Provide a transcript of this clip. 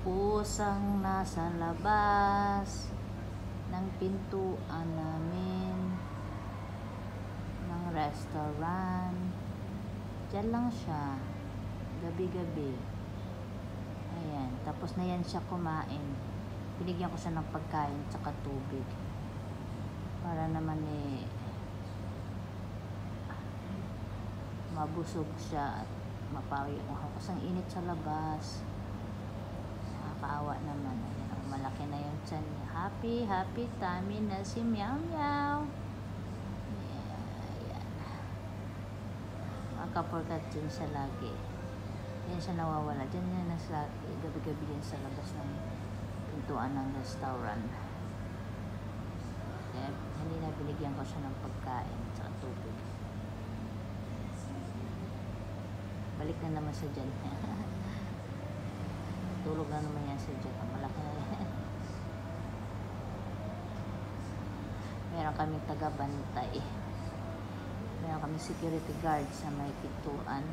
Pusang nasa labas ng pintuan namin ng restaurant. Diyan lang siya gabi-gabi. Ayan, tapos na yan siya kumain. Binigyan ko siya ng pagkain tsaka tubig para naman mabusog siya at mapawi ako kasi ang init sa labas. Nakakaawa naman. Ayan, malaki na yung tiyan niya. Happy tummy na si Meow Meow. Ayan. Makapurkat din siya lagi. Yan siya nawawala. Diyan niya nasa gabi-gabi yan sa labas ng pintuan ng restaurant. Kaya hindi na binigyan ko siya ng pagkain at tubig. Balik na naman sa dyan. Tulog na naman yan sa dyan. Malaki na yan. Meron kami taga-bantay. Meron kami security guard sa may pintuan.